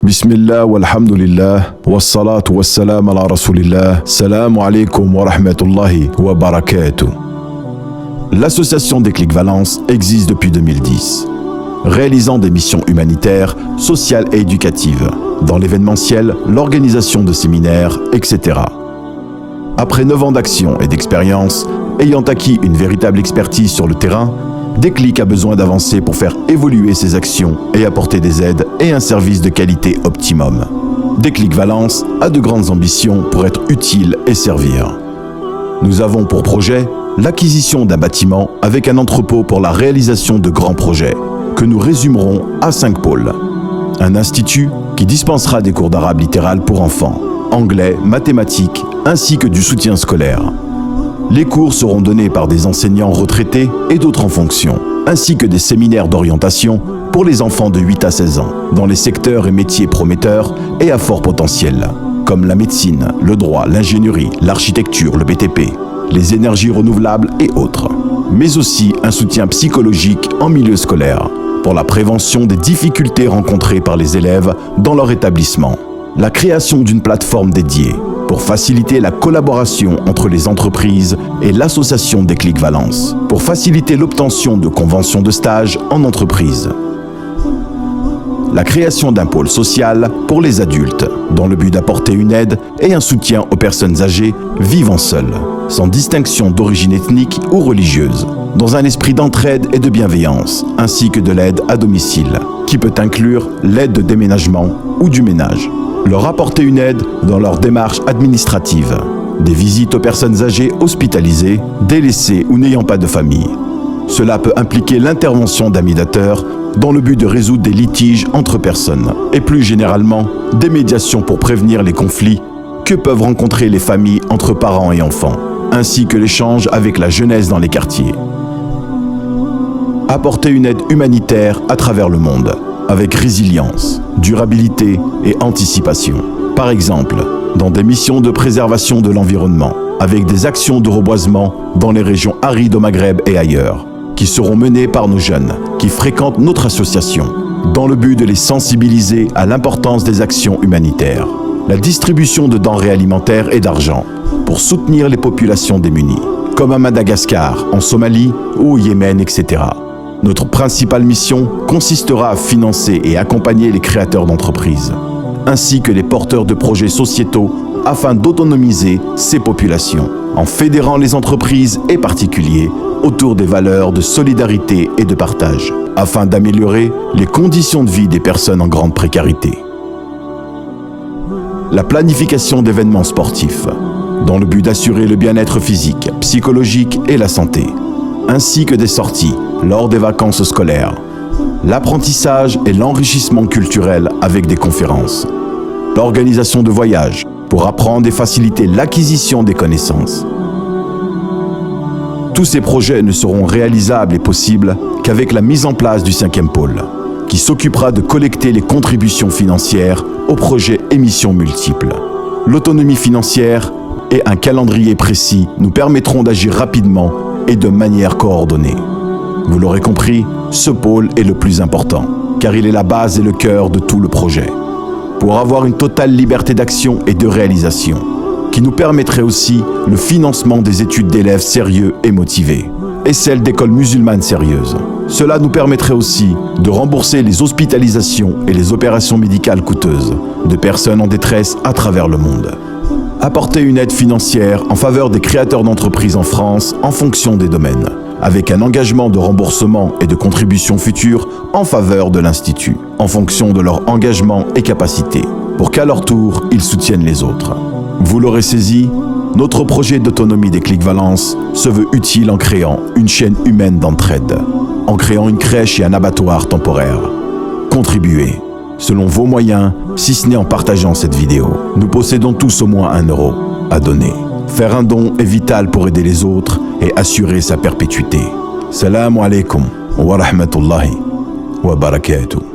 Bismillah walhamdulillah wassalatu wassalam ala rasulillah. Salamu alaikum wa rahmatullahi wa barakatuh. L'association Déclic Valence existe depuis 2010, réalisant des missions humanitaires, sociales et éducatives, dans l'événementiel, l'organisation de séminaires, etc. Après 9 ans d'action et d'expérience, ayant acquis une véritable expertise sur le terrain, Déclic a besoin d'avancer pour faire évoluer ses actions et apporter des aides et un service de qualité optimum. Déclic Valence a de grandes ambitions pour être utile et servir. Nous avons pour projet l'acquisition d'un bâtiment avec un entrepôt pour la réalisation de grands projets, que nous résumerons à 5 pôles. Un institut qui dispensera des cours d'arabe littéral pour enfants, anglais, mathématiques, ainsi que du soutien scolaire. Les cours seront donnés par des enseignants retraités et d'autres en fonction, ainsi que des séminaires d'orientation pour les enfants de 8 à 16 ans, dans les secteurs et métiers prometteurs et à fort potentiel, comme la médecine, le droit, l'ingénierie, l'architecture, le BTP, les énergies renouvelables et autres. Mais aussi un soutien psychologique en milieu scolaire, pour la prévention des difficultés rencontrées par les élèves dans leur établissement. La création d'une plateforme dédiée pour faciliter la collaboration entre les entreprises et l'association Déclic Valence, pour faciliter l'obtention de conventions de stage en entreprise. La création d'un pôle social pour les adultes, dans le but d'apporter une aide et un soutien aux personnes âgées vivant seules, sans distinction d'origine ethnique ou religieuse, dans un esprit d'entraide et de bienveillance, ainsi que de l'aide à domicile, qui peut inclure l'aide de déménagement ou du ménage. Leur apporter une aide dans leur démarche administrative, des visites aux personnes âgées hospitalisées, délaissées ou n'ayant pas de famille. Cela peut impliquer l'intervention d'un médiateur dans le but de résoudre des litiges entre personnes et plus généralement des médiations pour prévenir les conflits que peuvent rencontrer les familles entre parents et enfants, ainsi que l'échange avec la jeunesse dans les quartiers. Apporter une aide humanitaire à travers le monde, avec résilience, durabilité et anticipation. Par exemple, dans des missions de préservation de l'environnement, avec des actions de reboisement dans les régions arides au Maghreb et ailleurs, qui seront menées par nos jeunes qui fréquentent notre association, dans le but de les sensibiliser à l'importance des actions humanitaires. La distribution de denrées alimentaires et d'argent pour soutenir les populations démunies, comme à Madagascar, en Somalie ou au Yémen, etc. Notre principale mission consistera à financer et accompagner les créateurs d'entreprises, ainsi que les porteurs de projets sociétaux afin d'autonomiser ces populations, en fédérant les entreprises et particuliers autour des valeurs de solidarité et de partage, afin d'améliorer les conditions de vie des personnes en grande précarité. La planification d'événements sportifs, dans le but d'assurer le bien-être physique, psychologique et la santé, ainsi que des sorties lors des vacances scolaires, l'apprentissage et l'enrichissement culturel avec des conférences, l'organisation de voyages pour apprendre et faciliter l'acquisition des connaissances. Tous ces projets ne seront réalisables et possibles qu'avec la mise en place du 5e pôle, qui s'occupera de collecter les contributions financières aux projets et missions multiples. L'autonomie financière et un calendrier précis nous permettront d'agir rapidement et de manière coordonnée. Vous l'aurez compris, ce pôle est le plus important, car il est la base et le cœur de tout le projet. Pour avoir une totale liberté d'action et de réalisation, qui nous permettrait aussi le financement des études d'élèves sérieux et motivés, et celles d'écoles musulmanes sérieuses. Cela nous permettrait aussi de rembourser les hospitalisations et les opérations médicales coûteuses de personnes en détresse à travers le monde. Apporter une aide financière en faveur des créateurs d'entreprises en France en fonction des domaines, avec un engagement de remboursement et de contributions futures en faveur de l'Institut, en fonction de leur engagement et capacité, pour qu'à leur tour, ils soutiennent les autres. Vous l'aurez saisi, notre projet d'autonomie Déclic Valence se veut utile en créant une chaîne humaine d'entraide, en créant une crèche et un abattoir temporaire. Contribuez, selon vos moyens, si ce n'est en partageant cette vidéo. Nous possédons tous au moins 1 euro à donner. Faire un don est vital pour aider les autres et assurer sa perpétuité. Salamu alaikum wa rahmatullahi wa barakatuh.